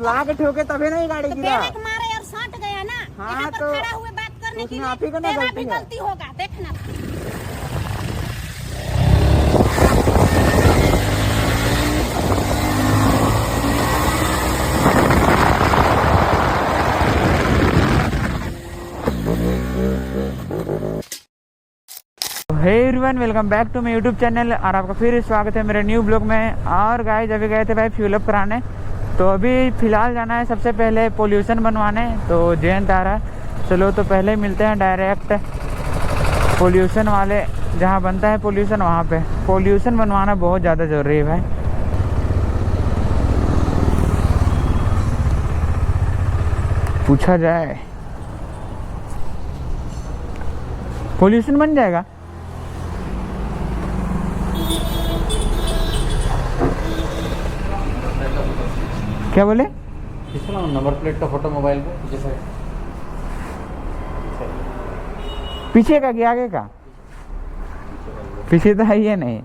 ला के ठोके तभी नहीं गाड़ी तो गिरा। ब्रेक मारे और सट गया ना। हाँ, यहाँ पर तो खड़ा हुए बात करने के उसमें आप ही लिए को ना तेरा गलती भी है। गलती होगा, देखना। Hey everyone, welcome back to my YouTube channel और आपका फिर स्वागत है मेरे न्यू ब्लॉग में। और गाइस अभी गए थे भाई फ्यूल अप कराने, तो अभी फ़िलहाल जाना है सबसे पहले पोल्यूशन बनवाने। तो जयंत आ रहा है, चलो तो पहले मिलते हैं डायरेक्ट पोल्यूशन वाले जहाँ बनता है पोल्यूशन, वहाँ पे पोल्यूशन बनवाना बहुत ज़्यादा ज़रूरी है भाई। पूछा जाए पोल्यूशन बन जाएगा। क्या बोले? नंबर प्लेट का फोटो मोबाइल पे पीछे से। पीछे का कि आगे का? पीछे तो है ही नहीं।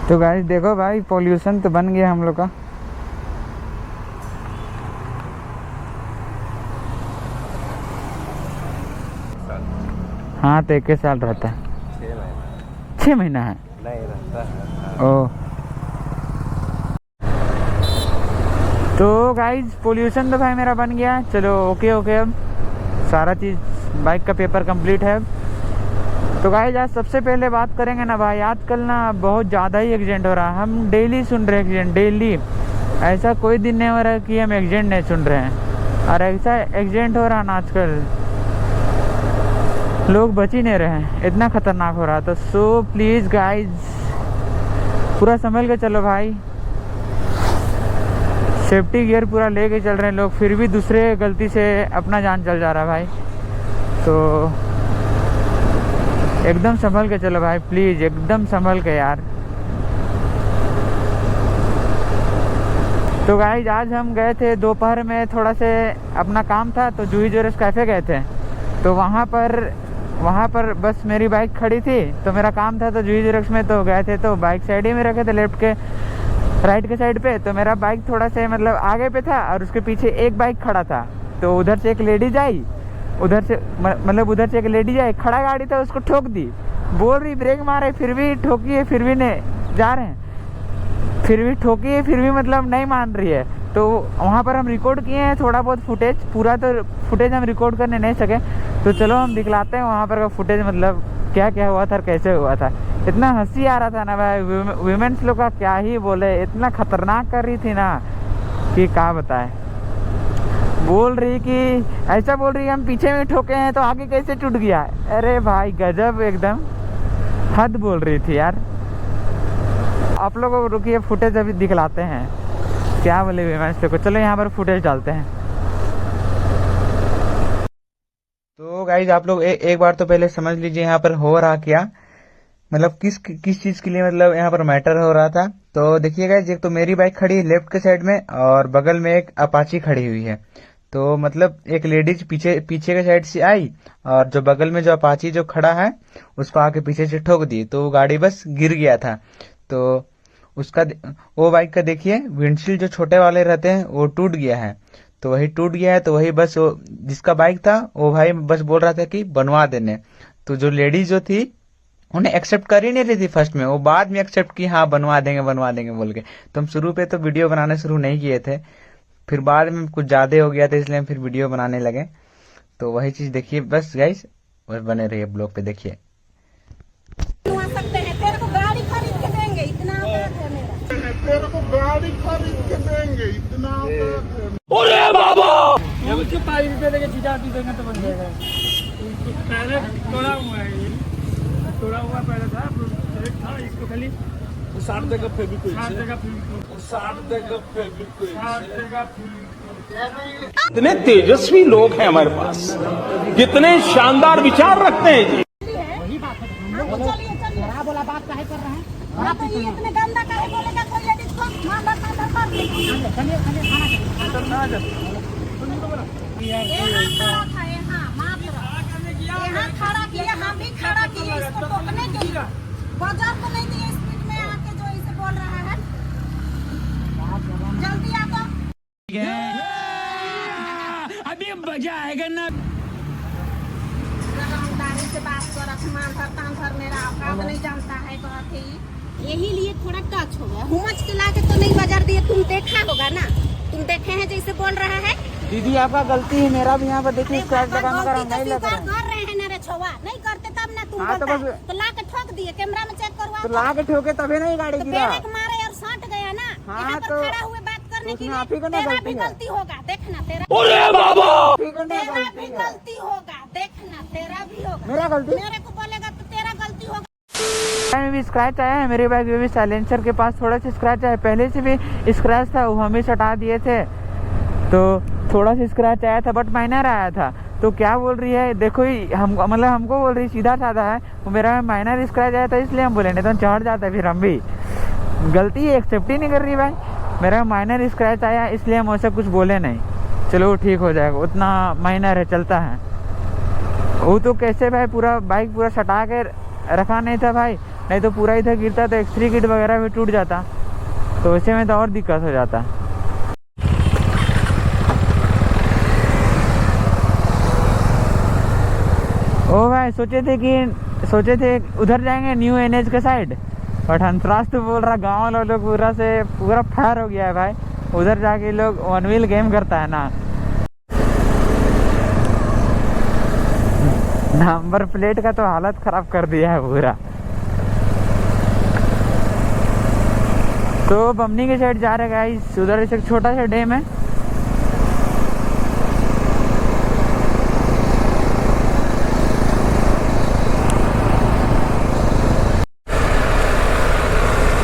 तो गाइस देखो भाई, पोल्यूशन तो बन गया हम लोग का। हाँ तो 21 साल रहता है। 6 महीना है नहीं रहता है। ओ तो गाइज पोल्यूशन तो भाई मेरा बन गया। चलो ओके। अब सारा चीज़ बाइक का पेपर कंप्लीट है। तो गाइज आज सबसे पहले बात करेंगे ना भाई, आजकल ना बहुत ज़्यादा ही एक्सीडेंट हो रहा है। हम डेली सुन रहे हैं एक्सीडेंट, डेली। ऐसा कोई दिन नहीं हो रहा है कि हम एक्सीडेंट नहीं सुन रहे हैं। और ऐसा एक्सीडेंट हो रहा है ना आजकल, लोग बच ही नहीं रहे हैं, इतना खतरनाक हो रहा। तो सो प्लीज़ गाइज पूरा संभल के चलो भाई। सेफ्टी गियर पूरा लेके चल रहे हैं लोग, फिर भी दूसरे गलती से अपना जान चल जा रहा है भाई। तो एकदम संभल के चलो भाई, प्लीज़ एकदम संभल के यार। तो गाइज आज हम गए थे दोपहर में, थोड़ा से अपना काम था तो जूही ज्वेलर्स कैफ़े गए थे। तो वहाँ पर बस मेरी बाइक खड़ी थी, तो मेरा काम था तो जूही ज्वेलर्स में तो गए थे। तो बाइक साइड ही में रखे थे, लेफ्ट के राइट के साइड पे। तो मेरा बाइक थोड़ा से मतलब आगे पे था और उसके पीछे एक बाइक खड़ा था। तो उधर से एक लेडीज आई, उधर से एक लेडीज आई, खड़ा गाड़ी था, उसको ठोक दी। बोल रही ब्रेक मारे, फिर भी ठोकी है, फिर भी नहीं जा रहे हैं, फिर भी ठोकी है, फिर भी मतलब नहीं मान रही है। तो वहाँ पर हम रिकॉर्ड किए हैं थोड़ा बहुत फुटेज, पूरा तो फुटेज हम रिकॉर्ड करने नहीं सके। तो चलो हम दिखलाते हैं वहाँ पर का फुटेज, मतलब क्या क्या हुआ था और कैसे हुआ था। इतना हंसी आ रहा था ना भाई, वीमेंस लोग का क्या ही बोले, इतना खतरनाक कर रही थी ना कि क्या बताए। बोल रही कि ऐसा बोल रही हम पीछे में ठोके हैं तो आगे कैसे टूट गया। अरे भाई गजब, एकदम हद बोल रही थी यार। आप लोगों को रुकिए, फुटेज अभी दिखलाते हैं क्या बोले वीमेंस लोग को। चलो यहाँ पर फुटेज डालते हैं। तो गाइज आप लोग एक बार तो पहले समझ लीजिए यहाँ पर हो रहा क्या, मतलब किस चीज़ के लिए मतलब यहाँ पर मैटर हो रहा था। तो देखिए गाइज, एक तो मेरी बाइक खड़ी है लेफ्ट के साइड में और बगल में एक अपाची खड़ी हुई है। तो मतलब एक लेडीज पीछे के साइड से आई और जो बगल में जो अपाची जो खड़ा है उसको आके पीछे से ठोक दी, तो गाड़ी बस गिर गया था। तो उसका वो बाइक का देखिए विंडशील्ड जो छोटे वाले रहते हैं वो टूट गया है। तो वही टूट गया है, तो वही बस वो जिसका बाइक था वो भाई बस बोल रहा था कि बनवा देने। तो जो लेडीज जो थी उन्हें एक्सेप्ट कर ही नहीं रही थी फर्स्ट में, वो बाद में एक्सेप्ट की, हाँ बनवा देंगे बोल के। तो हम शुरू पे तो वीडियो बनाना शुरू नहीं किए थे, फिर बाद में कुछ ज्यादा हो गया था इसलिए हम फिर वीडियो बनाने लगे। तो वही चीज देखिए बस गाइस, बस बने रहिए ब्लॉग पे, देखिए। तेरे को गाड़ी खरीद के देंगे, इतना अरे बाबा मुझे 5 रुपए देके चीजा देंगे तो बन जाएगा। पहले तोड़ा हुआ है, ये तोड़ा हुआ पहले था, रेट था इसको खाली 60 देगा फेविक्विक, 60 देगा फेविक्विक, 60 देगा फेविक्विक, 60 देगा फेविक्विक। कितने तेजस्वी लोग हैं हमारे पास, कितने शानदार विचार रखते हैं जी। वही बात है, चलिए बोला बात काहे कर रहे हैं। आप ये इतने गंदा काहे बोलेगा कोई लेडीज को, मां बाप कर यहाँ खड़ा था, यहाँ मात्र यहाँ खड़ा किया, हम भी खड़ा किए इसको टोकने के लिए। बाजार को नहीं दिए स्पीड में आके जो इसे बोल रहा है। जल्दी आ तो। अभी मजा आएगा ना। लगामदारी से बात कर, अपमान भर तान भर मेरा औकात नहीं जानता है तो आके यही लिए थोड़ा टच हो गया। हुमच के लाके तो नहीं बाजार दिए, तुम देखा होगा ना, तुम देखे हैं जैसे बोल रहा है। दीदी आपका गलती है, मेरा भी यहाँ पर देखिए स्क्रैच लगा कर रहे हैं मेरे छुआ, नहीं करते तब ना तुम हाँ, बोलता तो ला के ठोक दिए, कैमरा में चेक करवा तो ला के ठोके तभी नहीं गाड़ी तो गिरा। ब्रेक मारे और सट गया ना। हाँ, यहाँ पर तो खड़ा हुए बात करने के उसमें आप ही लिए को ना तेरा गलती भी है। गलती होगा, देखना तेरा ठीक है ना, तेरा गलती भी है। गलती होगा, देखना तेरा भी होगा। मेरा गलती? मेरे को बोलेगा तो तेरा गलती होगा। में भी स्क्रैच आया है, मेरे बाइक में भी साइलेंसर के पास थोड़ा सा स्क्रैच आया है। पहले से भी स्क्रैच था, वो हम ही हटा दिए थे, तो थोड़ा सा स्क्रैच आया था बट माइनर आया था। तो क्या बोल रही है देखो, हम मतलब हमको बोल रही सीधा साधा है, वो मेरा माइनर स्क्रैच आया था इसलिए हम बोले, नहीं तो चढ़ जाता फिर हम भी। गलती एक्सेप्ट ही नहीं कर रही भाई, मेरा माइनर स्क्रैच आया इसलिए हम वैसे कुछ बोले नहीं। चलो ठीक हो जाएगा, उतना माइनर है, चलता है। वो तो कैसे भाई पूरा बाइक पूरा सटा के रखा नहीं था भाई, नहीं तो पूरा इधर गिरता तो एक्सट्री किट वगैरह भी टूट जाता, तो वैसे में तो और दिक्कत हो जाता। ओ भाई सोचे थे उधर जाएंगे न्यू एनएच के साइड, बट हंसराज तो बोल रहा गाँव वाले लोग पूरा फायर हो गया है भाई, उधर जाके लोग वन व्हील गेम करता है ना। नंबर प्लेट का तो हालत खराब कर दिया है पूरा। तो बमनी के साइड जा रहे गाइस, उधर एक छोटा सा डैम है।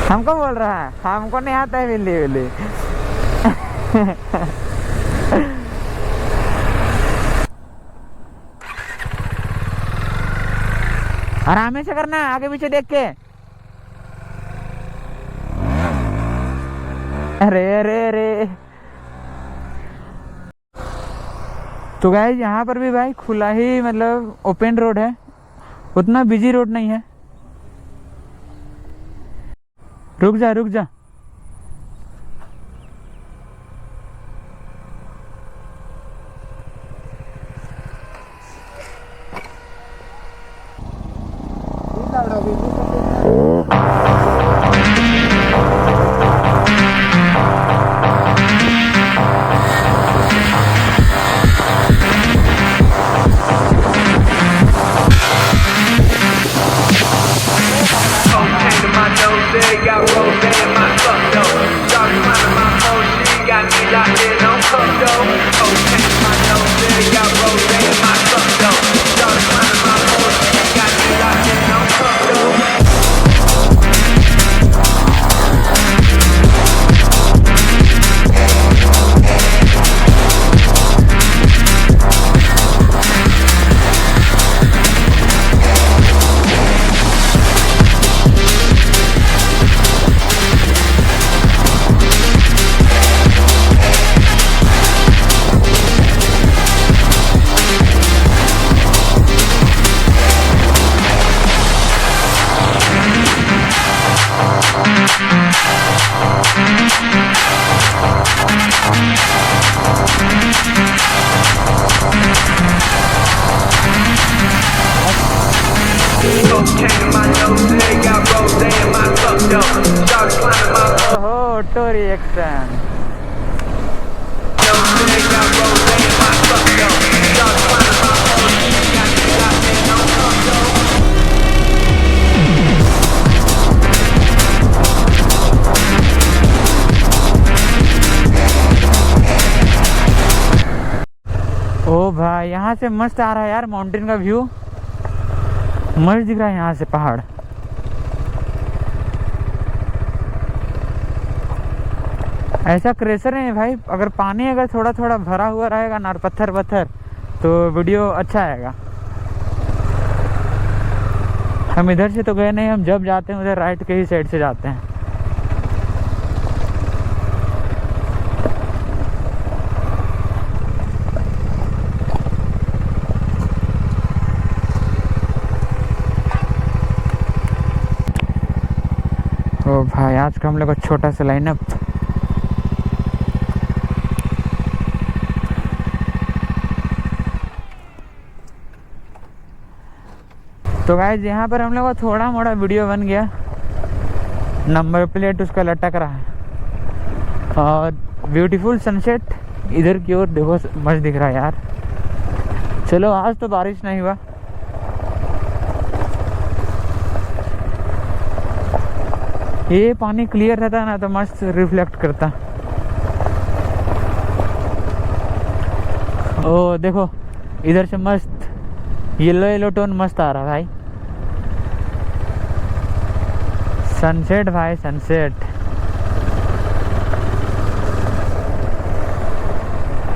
हमको बोल रहा है, हमको नहीं आता है बिल्ली बिल्ली। आराम से करना, आगे पीछे देख के। अरे अरे अरे, तो गाइस यहाँ पर भी भाई खुला ही मतलब ओपन रोड है, उतना बिजी रोड नहीं है। रुक जा रुक जा, ऑटो रिएक्शन। ओ भाई यहाँ से मस्त आ रहा है यार, माउंटेन का व्यू मस्त दिख रहा है यहाँ से पहाड़। ऐसा क्रेशर है भाई, अगर पानी अगर थोड़ा थोड़ा भरा हुआ रहेगा ना, पत्थर पत्थर, तो वीडियो अच्छा आएगा। हम इधर से तो गए नहीं, हम जब जाते हैं उधर राइट के ही साइड से जाते हैं। भाई आज का हम लोग का छोटा सा लाइनअप। तो गाइस यहाँ पर हम लोग का थोड़ा मोड़ा वीडियो बन गया। नंबर प्लेट उसका लटक रहा है और ब्यूटीफुल सनसेट इधर की ओर देखो, मस्त दिख रहा है यार। चलो आज तो बारिश नहीं हुआ। ये पानी क्लियर रहता ना तो मस्त रिफ्लेक्ट करता। ओ देखो इधर से मस्त येलो येलो टोन मस्त आ रहा भाई। सनसेट भाई सनसेट।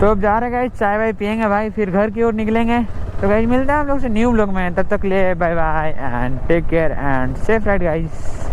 तो अब जा रहे गाइस, चाय वाय पियेंगे भाई, फिर घर की ओर निकलेंगे। तो गाइस मिलते हैं हम लोग से न्यू व्लॉग में, तब तक ले bye bye and take care and safe ride guys.